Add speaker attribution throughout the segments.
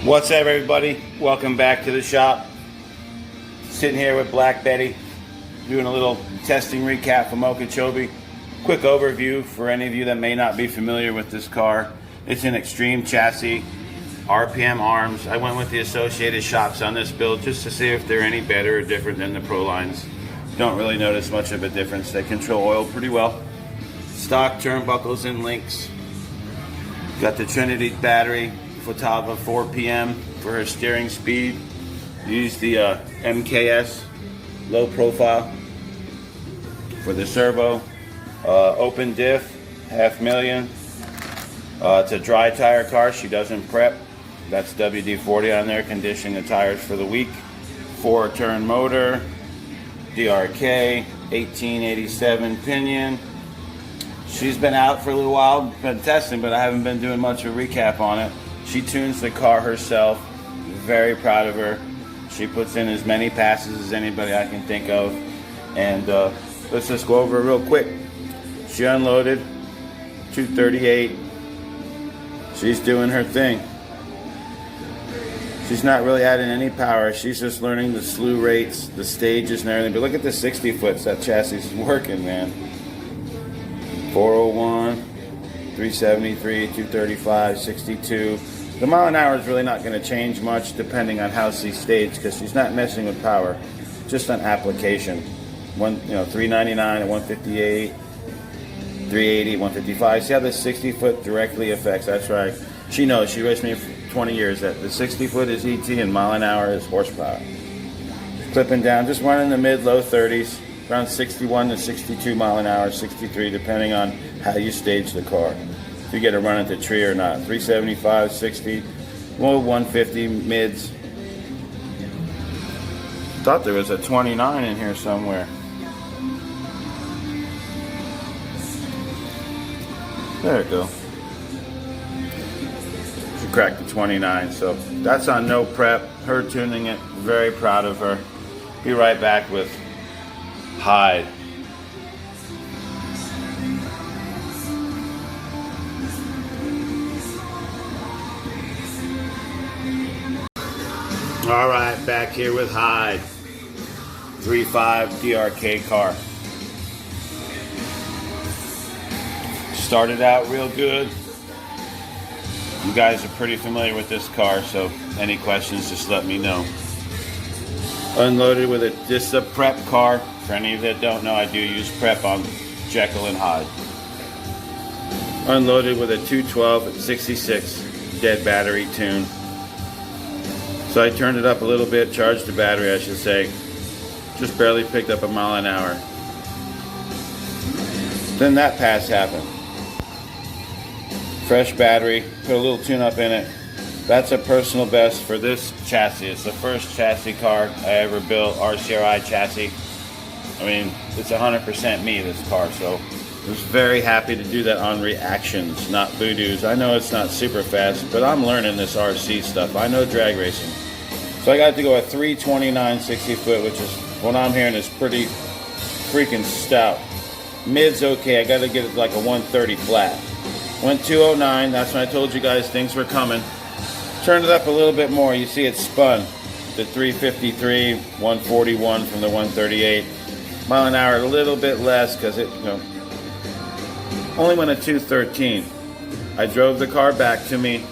Speaker 1: What's up, everybody? Welcome back to the shop. Sitting here with Black Betty, doing a little testing recap from Okie. Quick overview for any of you that may not be familiar with this car. It's an extreme chassis, RPM arms. I went with the associated shocks on this build just to see if they're any better or different than the Pro lines. Don't really notice much of a difference. They control oil pretty well. Stock turnbuckles and links. Got the Trinity battery. Fotava 4 PM for her steering speed. Use the MKS low profile for the servo. Open diff, $500,000. It's a dry tire car. She doesn't prep. That's WD-40 on there, conditioning the tires for the week. 4-turn motor, DRK, 1887 pinion. She's been out for a little while, been testing, but I haven't been doing much of a recap on it. She tunes the car herself. Very proud of her. She puts in as many passes as anybody I can think of. And let's just go over it real quick. She unloaded 238. She's doing her thing. She's not really adding any power. She's just learning the slew rates, the stages and everything. But look at the 60 foots that chassis is working, man. 401, 373, 235, 62. The mile an hour is really not going to change much depending on how she's staged, because she's not messing with power, just on application. 399 at 158, 380, 155. See how the 60 foot directly affects? That's right. She knows. She raced me for 20 years that the 60 foot is ET and mile an hour is horsepower. Clipping down, just running the mid-low 30s, around 61 to 62 mile an hour, 63 depending on how you stage the car. If you get a run into tree or not. 375, 60, low 150 mids. Thought there was a 29 in here somewhere. There it goes. She cracked the 29, so that's on no prep. Her tuning it, very proud of her. Be right back with Hyde. All right, back here with Hyde. 3.5 DRK car. Started out real good. You guys are pretty familiar with this car, so any questions, just let me know. Unloaded with this is a prep car. For any of you that don't know, I do use prep on Jekyll and Hyde. Unloaded with a 212 at 66 dead battery tune. So I turned it up a little bit, charged the battery I should say. Just barely picked up a mile an hour. Then that pass happened. Fresh battery, put a little tune up in it. That's a personal best for this chassis. It's the first chassis car I ever built, RCRI chassis. I mean, it's 100% me, this car, so I was very happy to do that on reactions, not voodoos. I know it's not super fast, but I'm learning this RC stuff. I know drag racing. So I got to go a 329 60 foot, which is what I'm hearing is pretty freaking stout. Mid's okay, I got to get it like a 130 flat. Went 209, that's when I told you guys things were coming. Turned it up a little bit more, you see it spun. The 353, 141 from the 138. Mile an hour, a little bit less because it, only went at 213. I drove the car back to me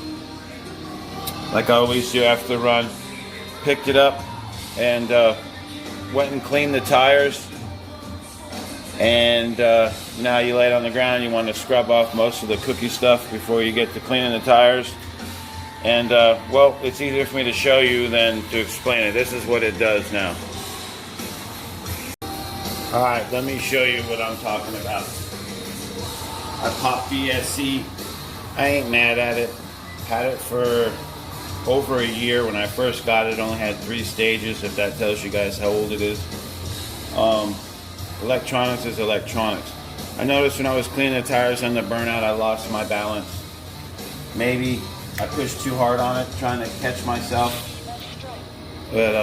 Speaker 1: like I always do after the run. Picked it up and went and cleaned the tires. And now you lay it on the ground, you want to scrub off most of the cookie stuff before you get to cleaning the tires. And well, it's easier for me to show you than to explain it. This is what it does now. Alright, let me show you what I'm talking about. I popped ESC. I ain't mad at it. Had it for over a year. When I first got it, only had 3 stages, if that tells you guys how old it is. Electronics is electronics. I noticed when I was cleaning the tires on the burnout, I lost my balance. Maybe I pushed too hard on it, trying to catch myself. But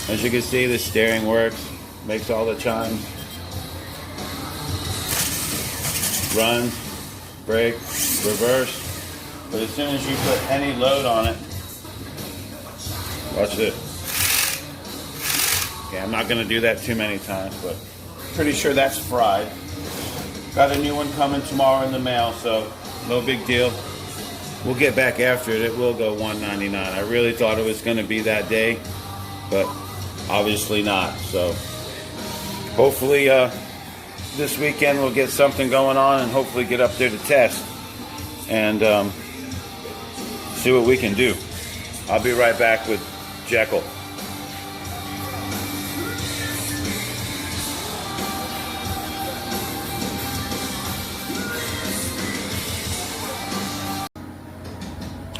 Speaker 1: as you can see, the steering works. Makes all the chimes. Runs, brake, reverse. But as soon as you put any load on it, Watch this. Yeah, I'm not going to do that too many times, but pretty sure that's fried. Got a new one coming tomorrow in the mail, so no big deal. We'll get back after it. It will go $1.99. I really thought it was going to be that day, but obviously not. So hopefully this weekend we'll get something going on and hopefully get up there to test and see what we can do. I'll be right back with Jekyll.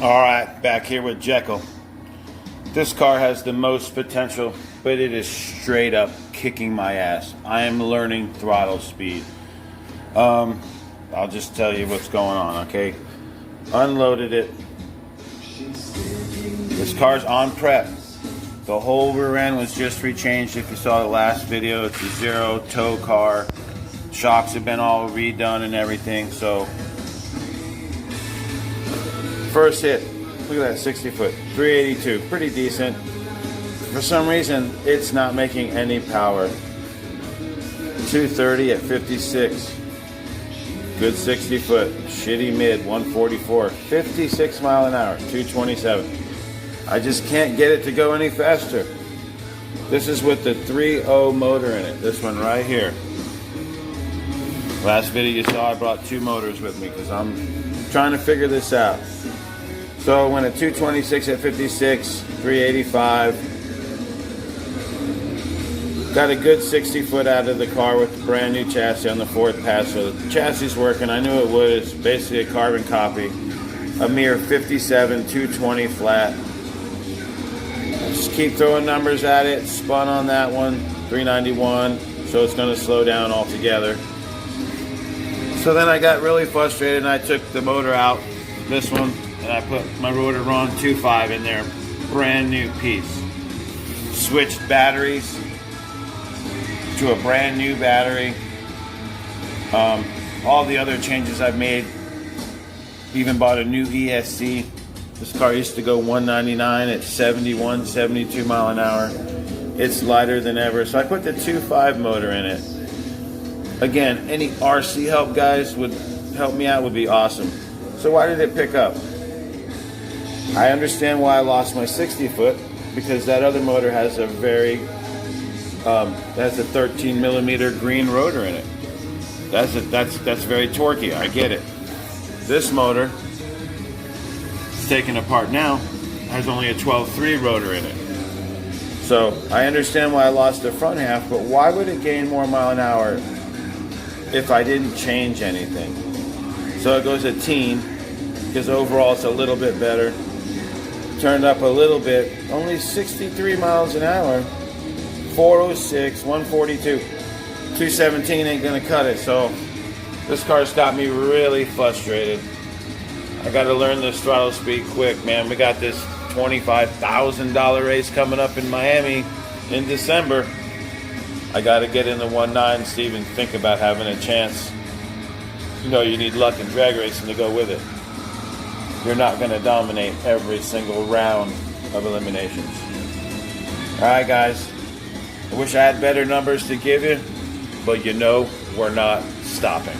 Speaker 1: All right, back here with Jekyll. This car has the most potential, but it is straight up kicking my ass. I am learning throttle speed. I'll just tell you what's going on, okay? Unloaded it. This car's on prep. The whole rear end was just rechanged. If you saw the last video, it's a zero tow car. Shocks have been all redone and everything, so first hit, look at that 60 foot, 382, pretty decent. For some reason, it's not making any power. 230 at 56, good 60 foot, shitty mid, 144, 56 mile an hour, 227. I just can't get it to go any faster. This is with the 3.0 motor in it, this one right here. Last video you saw, I brought two motors with me because I'm trying to figure this out. So when a 226 at 56, 385. Got a good 60 foot out of the car with the brand new chassis on the fourth pass. So the chassis is working. I knew it would. It's basically a carbon copy. A mere 57, 220 flat. Just keep throwing numbers at it. Spun on that one, 391. So it's going to slow down altogether. So then I got really frustrated and I took the motor out, this one, and I put my Rotoron 2.5 in there, brand new piece. Switched batteries to a brand new battery. All the other changes I've made. Even bought a new ESC. This car used to go 199 at 71, 72 mile an hour. It's lighter than ever. So I put the 2.5 motor in it. Again, any RC help guys would help me out would be awesome. So why did it pick up? I understand why I lost my 60 foot, because that other motor has a very, has a 13 millimeter green rotor in it. That's very torquey, I get it. This motor, it's taken apart now, has only a 12.3 rotor in it. So I understand why I lost the front half, but why would it gain more mile an hour if I didn't change anything? So it goes a teen, because overall it's a little bit better. Turned up a little bit, only 63 miles an hour, 406, 142, 217 ain't gonna cut it. So this car's got me really frustrated. I gotta learn this throttle speed quick, man. We got this $25,000 race coming up in Miami in December. I gotta get in the 1.9 to even think about having a chance. You know, you need luck and drag racing to go with it. You're not going to dominate every single round of eliminations. Alright guys, I wish I had better numbers to give you, but you know we're not stopping.